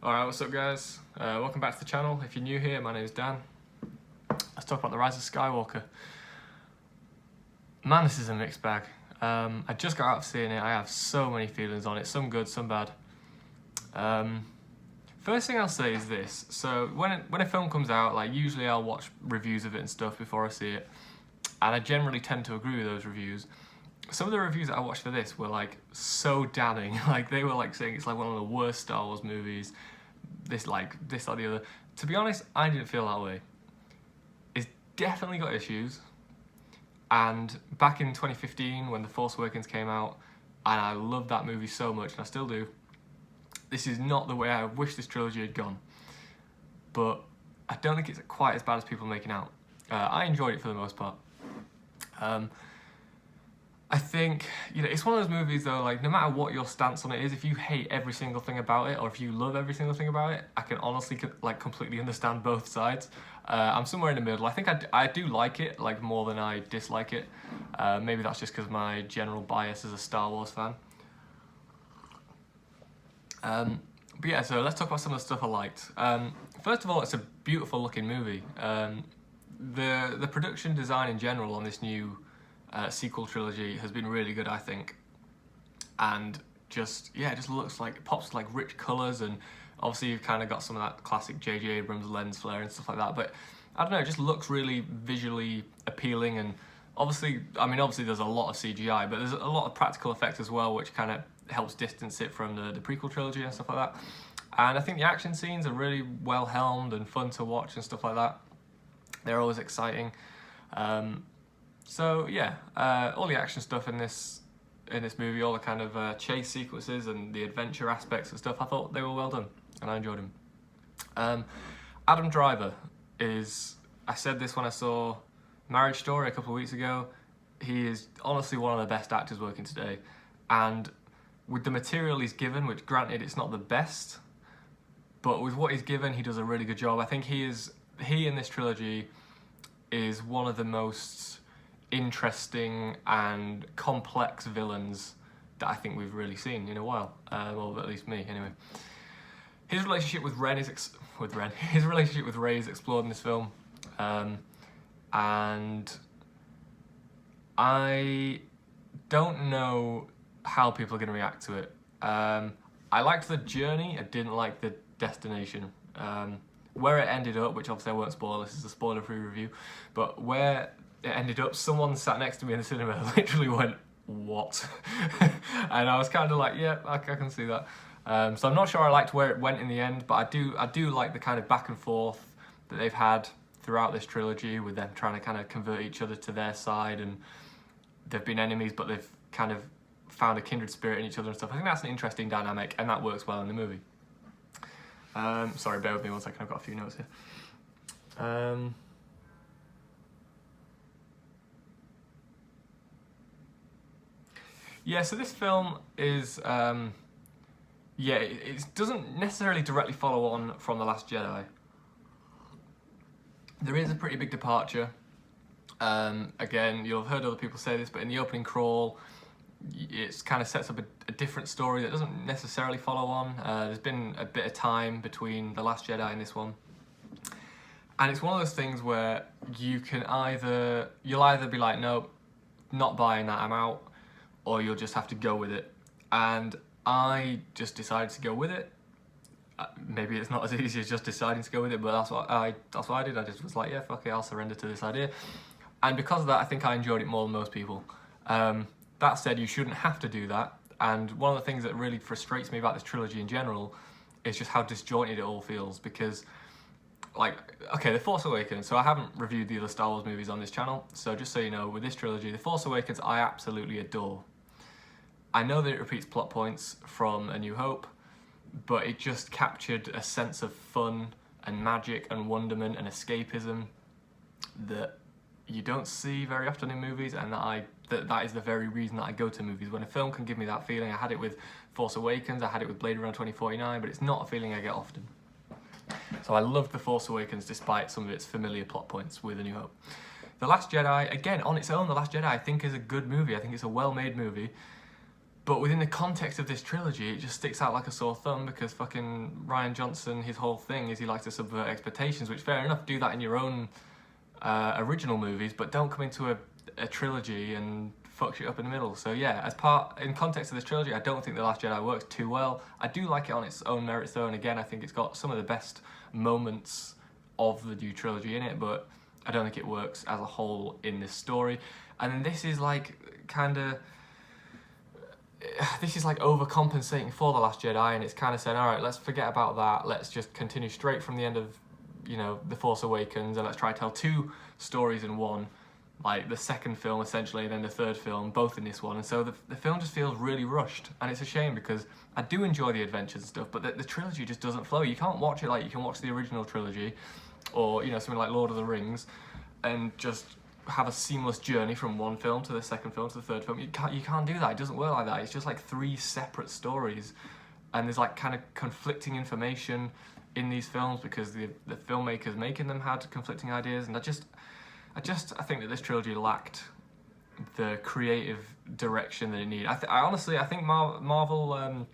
Alright, what's up guys? Welcome back to the channel. If you're new here, my name is Dan. Let's talk about the Rise of Skywalker. Man, this is a mixed bag. I just got out of seeing it. I have so many feelings on it, some good, some bad. First thing I'll say is this. So when a film comes out, like usually I'll watch reviews of it and stuff before I see it. And I generally tend to agree with those reviews. Some of the reviews that I watched for this were like so damning. Like they were like saying it's like one of the worst Star Wars movies. This or the other. To be honest, I didn't feel that way. It's definitely got issues. And back in 2015 when The Force Awakens came out, and I loved that movie so much, and I still do, this is not the way I wish this trilogy had gone. But I don't think it's quite as bad as people are making out. I enjoyed it for the most part. I think, it's one of those movies though, like no matter what your stance on it is, if you hate every single thing about it or if you love every single thing about it, I can honestly like completely understand both sides. I'm somewhere in the middle. I think I do like it like more than I dislike it. Maybe that's just because of my general bias as a Star Wars fan. But yeah, so let's talk about some of the stuff I liked. First of all, it's a beautiful looking movie. The production design in general on this new sequel trilogy has been really good, I think, and it just looks like, it pops like rich colours, and obviously you've kind of got some of that classic J.J. Abrams lens flare and stuff like that, but I don't know, it just looks really visually appealing. And obviously there's a lot of CGI, but there's a lot of practical effects as well, which kind of helps distance it from the prequel trilogy and stuff like that. And I think the action scenes are really well helmed and fun to watch and stuff like that. They're always exciting. So yeah, all the action stuff in this movie, all the kind of chase sequences and the adventure aspects and stuff, I thought they were well done, and I enjoyed them. Adam Driver is, I said this when I saw Marriage Story a couple of weeks ago, he is honestly one of the best actors working today, and with the material he's given, which granted it's not the best, but with what he's given he does a really good job. I think he in this trilogy is one of the most interesting and complex villains that I think we've really seen in a while, well, at least me anyway. His relationship with Rey is explored in this film, and I don't know how people are going to react to it. I liked the journey, I didn't like the destination. Where it ended up, which obviously I won't spoil, this is a spoiler-free review, but where it ended up, someone sat next to me in the cinema literally went, "What?" And I was kind of like, yeah, I can see that. So I'm not sure I liked where it went in the end, but I do like the kind of back and forth that they've had throughout this trilogy, with them trying to kind of convert each other to their side, and they've been enemies, but they've kind of found a kindred spirit in each other and stuff. I think that's an interesting dynamic, and that works well in the movie. Sorry, bear with me one second, I've got a few notes here. Yeah, so this film is, it doesn't necessarily directly follow on from The Last Jedi. There is a pretty big departure. Again, you'll have heard other people say this, but in the opening crawl, it kind of sets up a different story that doesn't necessarily follow on. There's been a bit of time between The Last Jedi and this one. And it's one of those things where you'll either be like, no, not buying that, I'm out, or you'll just have to go with it. And I just decided to go with it. Maybe it's not as easy as just deciding to go with it, but that's what I did. I just was like, yeah, fuck it, I'll surrender to this idea. And because of that, I think I enjoyed it more than most people. That said, you shouldn't have to do that. And one of the things that really frustrates me about this trilogy in general is just how disjointed it all feels. Because, like, okay, The Force Awakens, so I haven't reviewed the other Star Wars movies on this channel, so just so you know, with this trilogy, The Force Awakens I absolutely adore. I know that it repeats plot points from A New Hope, but it just captured a sense of fun and magic and wonderment and escapism that you don't see very often in movies, and that is the very reason that I go to movies. When a film can give me that feeling, I had it with Force Awakens, I had it with Blade Runner 2049, but it's not a feeling I get often. So I loved The Force Awakens despite some of its familiar plot points with A New Hope. The Last Jedi, again, on its own, The Last Jedi I think is a good movie. I think it's a well-made movie. But within the context of this trilogy, it just sticks out like a sore thumb because fucking Rian Johnson, his whole thing is he likes to subvert expectations, which fair enough, do that in your own original movies, but don't come into a trilogy and fuck shit up in the middle. So yeah, in context of this trilogy, I don't think The Last Jedi works too well. I do like it on its own merits though, and again, I think it's got some of the best moments of the new trilogy in it, but I don't think it works as a whole in this story. And then this is like overcompensating for The Last Jedi, and it's kind of saying, all right, let's forget about that, let's just continue straight from the end of, you know, The Force Awakens, and let's try to tell two stories in one, like the second film essentially, and then the third film, both in this one. And so the film just feels really rushed, and it's a shame because I do enjoy the adventures and stuff, but the trilogy just doesn't flow. You can't watch it like you can watch the original trilogy, or, you know, something like Lord of the Rings, and just have a seamless journey from one film to the second film to the third film. You can't do that. It doesn't work like that. It's just like three separate stories, and there's like kind of conflicting information in these films because the filmmakers making them had conflicting ideas, and I think that this trilogy lacked the creative direction that it needed. I think Marvel.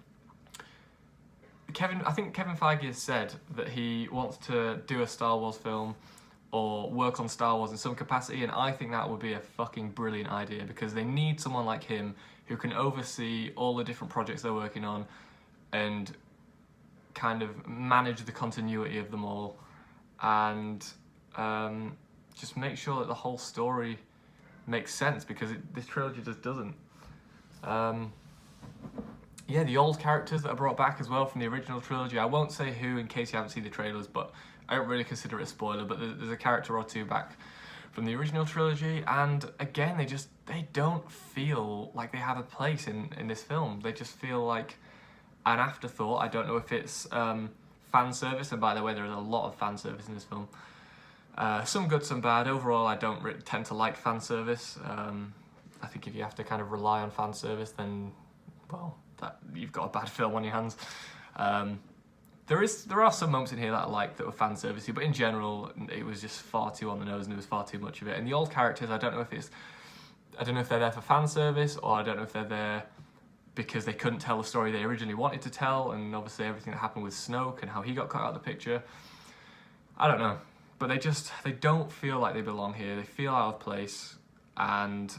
Kevin Feige has said that he wants to do a Star Wars film or work on Star Wars in some capacity, and I think that would be a fucking brilliant idea because they need someone like him who can oversee all the different projects they're working on and kind of manage the continuity of them all, and just make sure that the whole story makes sense because this trilogy just doesn't. Yeah, the old characters that are brought back as well from the original trilogy. I won't say who in case you haven't seen the trailers, but I don't really consider it a spoiler, but there's a character or two back from the original trilogy, and again, they don't feel like they have a place in this film. They just feel like an afterthought. I don't know if it's fan service, and by the way, there is a lot of fan service in this film. Some good, some bad. Overall, I don't tend to like fan service. I think if you have to kind of rely on fan service, then, well, you've got a bad film on your hands. There are some moments in here that I like that were fan servicey, but in general, it was just far too on the nose and there was far too much of it. And the old characters, I don't know if they're there for fan service, or I don't know if they're there because they couldn't tell the story they originally wanted to tell, and obviously everything that happened with Snoke and how he got cut out of the picture. I don't know, but they don't feel like they belong here. They feel out of place, and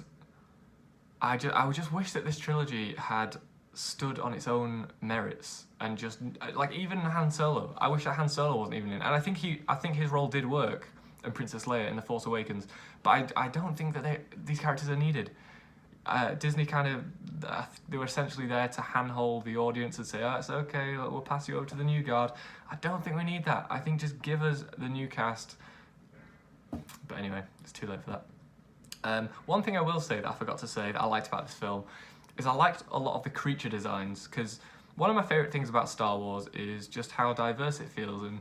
I would just wish that this trilogy had stood on its own merits, and just like even Han Solo. I wish that Han Solo wasn't even in, and I think his role did work, and Princess Leia in The Force Awakens, but I don't think that these characters are needed. Disney kind of they were essentially there to handhold the audience and say, oh, it's okay, we'll pass you over to the new guard. I don't think we need that. I think just give us the new cast. But anyway, it's too late for that. One thing I will say that I forgot to say that I liked about this film is I liked a lot of the creature designs, because one of my favourite things about Star Wars is just how diverse it feels, and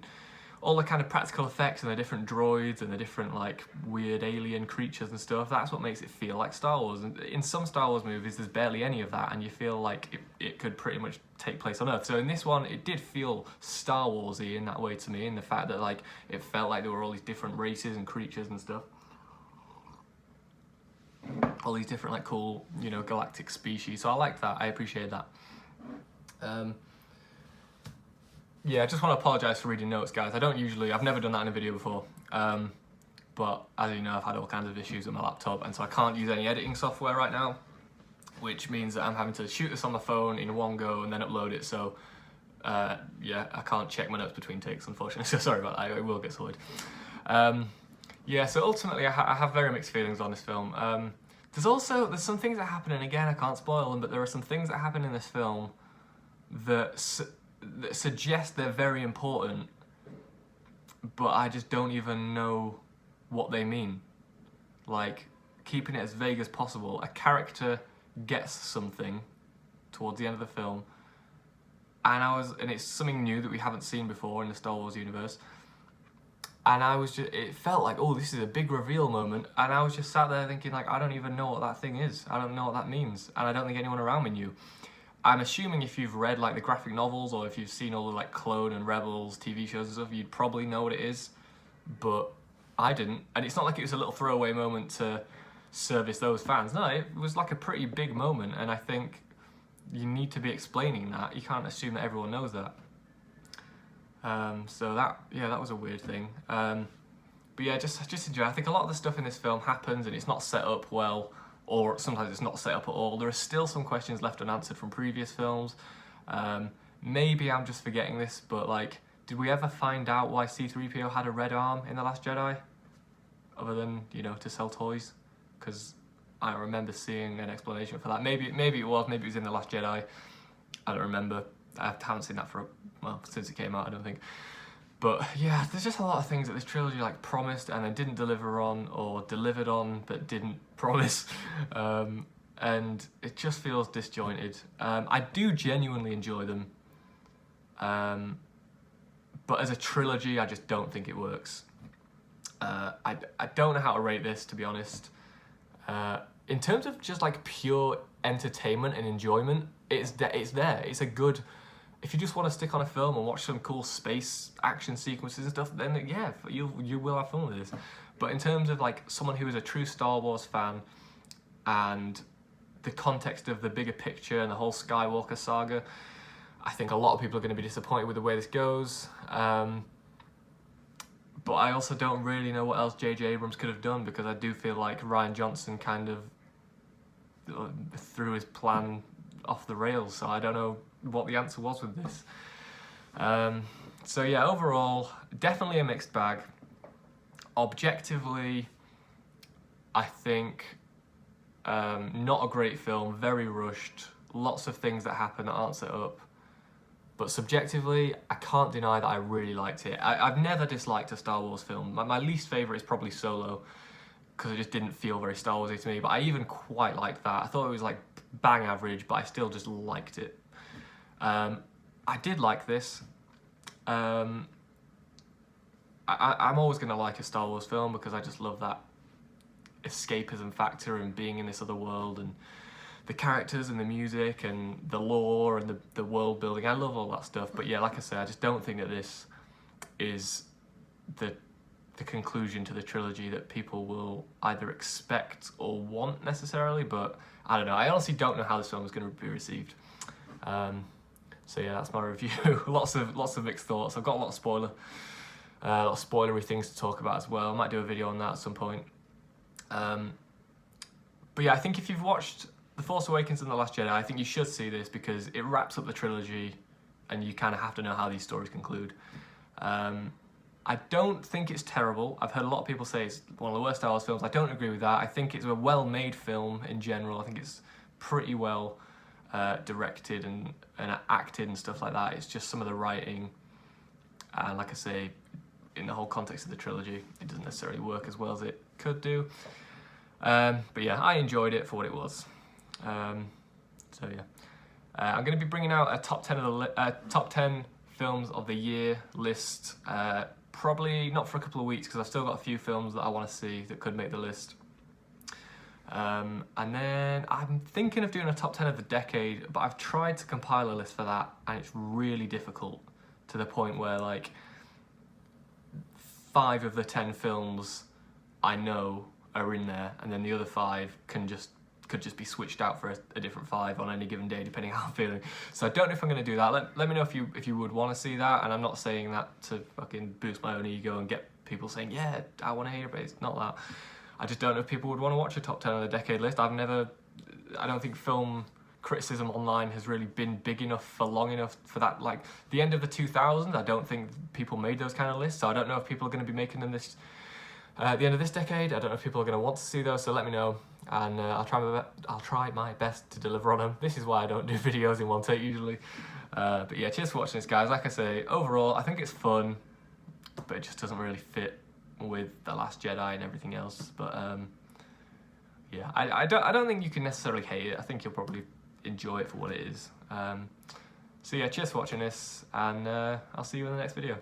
all the kind of practical effects and the different droids and the different like weird alien creatures and stuff. That's what makes it feel like Star Wars. And in some Star Wars movies, there's barely any of that, and you feel like it could pretty much take place on Earth. So in this one, it did feel Star Warsy in that way to me, in the fact that like it felt like there were all these different races and creatures and stuff. All these different like cool, you know, galactic species. So I liked that. I appreciated that. Yeah, I just want to apologise for reading notes, guys. I've never done that in a video before. But as you know, I've had all kinds of issues with my laptop, and so I can't use any editing software right now, which means that I'm having to shoot this on my phone in one go and then upload it. So yeah, I can't check my notes between takes, unfortunately. So sorry about that. It will get sorted. Yeah, so ultimately, I have very mixed feelings on this film. There's some things that happen, and again, I can't spoil them, but there are some things that happen in this film that suggest they're very important, but I just don't even know what they mean. Like, keeping it as vague as possible, a character gets something towards the end of the film, and it's something new that we haven't seen before in the Star Wars universe. And it felt like, oh, this is a big reveal moment. And I was just sat there thinking, like, I don't even know what that thing is. I don't know what that means. And I don't think anyone around me knew. I'm assuming if you've read, like, the graphic novels, or if you've seen all the, like, Clone and Rebels TV shows and stuff, you'd probably know what it is. But I didn't. And it's not like it was a little throwaway moment to service those fans. No, it was, like, a pretty big moment. And I think you need to be explaining that. You can't assume that everyone knows that. So that was a weird thing. But yeah, just enjoy. I think a lot of the stuff in this film happens and it's not set up well, or sometimes it's not set up at all. There are still some questions left unanswered from previous films. Maybe I'm just forgetting this, but like, did we ever find out why C-3PO had a red arm in The Last Jedi? Other than, you know, to sell toys? Because I remember seeing an explanation for that. Maybe it was in The Last Jedi. I don't remember. I haven't seen that since it came out, I don't think. But yeah, there's just a lot of things that this trilogy like promised and then didn't deliver on, or delivered on but didn't promise. And it just feels disjointed. I do genuinely enjoy them. But as a trilogy, I just don't think it works. I don't know how to rate this, to be honest. In terms of just like pure entertainment and enjoyment, it's there. It's a good... If you just want to stick on a film and watch some cool space action sequences and stuff, then yeah, you will have fun with this. But in terms of like someone who is a true Star Wars fan and the context of the bigger picture and the whole Skywalker saga, I think a lot of people are going to be disappointed with the way this goes. But I also don't really know what else J.J. Abrams could have done, because I do feel like Rian Johnson kind of threw his plan off the rails, so I don't know what the answer was with this. So yeah, overall, definitely a mixed bag. Objectively, I think not a great film, very rushed, lots of things that happen that aren't set up. But subjectively, I can't deny that I really liked it. I've never disliked a Star Wars film. My least favourite is probably Solo, because it just didn't feel very Star Warsy to me, but I even quite liked that. I thought it was like bang average, but I still just liked it. I did like this. I'm always going to like a Star Wars film because I just love that escapism factor and being in this other world and the characters and the music and the lore and the world building. I love all that stuff. But yeah, like I say, I just don't think that this is the conclusion to the trilogy that people will either expect or want necessarily. But I don't know. I honestly don't know how this film is going to be received. So yeah, that's my review. lots of mixed thoughts. I've got a lot of spoilery things to talk about as well. I might do a video on that at some point. But yeah, I think if you've watched The Force Awakens and The Last Jedi, I think you should see this because it wraps up the trilogy and you kind of have to know how these stories conclude. I don't think it's terrible. I've heard a lot of people say it's one of the worst Star Wars films. I don't agree with that. I think it's a well-made film in general. I think it's pretty well directed and acted and stuff like that. It's just some of the writing, and like I say, in the whole context of the trilogy, it doesn't necessarily work as well as it could do. But yeah, I enjoyed it for what it was. So yeah, I'm going to be bringing out a top 10 films of the year list. Probably not for a couple of weeks because I've still got a few films that I want to see that could make the list. And then I'm thinking of doing a top 10 of the decade, but I've tried to compile a list for that and it's really difficult, to the point where like 5 of the 10 films I know are in there, and then the other 5 could just be switched out for a different 5 on any given day, depending how I'm feeling. So I don't know if I'm going to do that. Let me know if you would want to see that, and I'm not saying that to fucking boost my own ego and get people saying, yeah, I want to hear it, but it's not that. I just don't know if people would want to watch a top 10 of the decade list. I don't think film criticism online has really been big enough for long enough for that. Like the end of the 2000s, I don't think people made those kind of lists, so I don't know if people are going to be making them this at the end of this decade. I don't know if people are going to want to see those, so let me know, and I'll try my best to deliver on them. This is why I don't do videos in one take usually. But yeah, cheers for watching this, guys. Like I say, overall, I think it's fun, but it just doesn't really fit with The Last Jedi and everything else. But yeah, I don't think you can necessarily hate it. I think you'll probably enjoy it for what it is. So yeah, cheers for watching this, and I'll see you in the next video.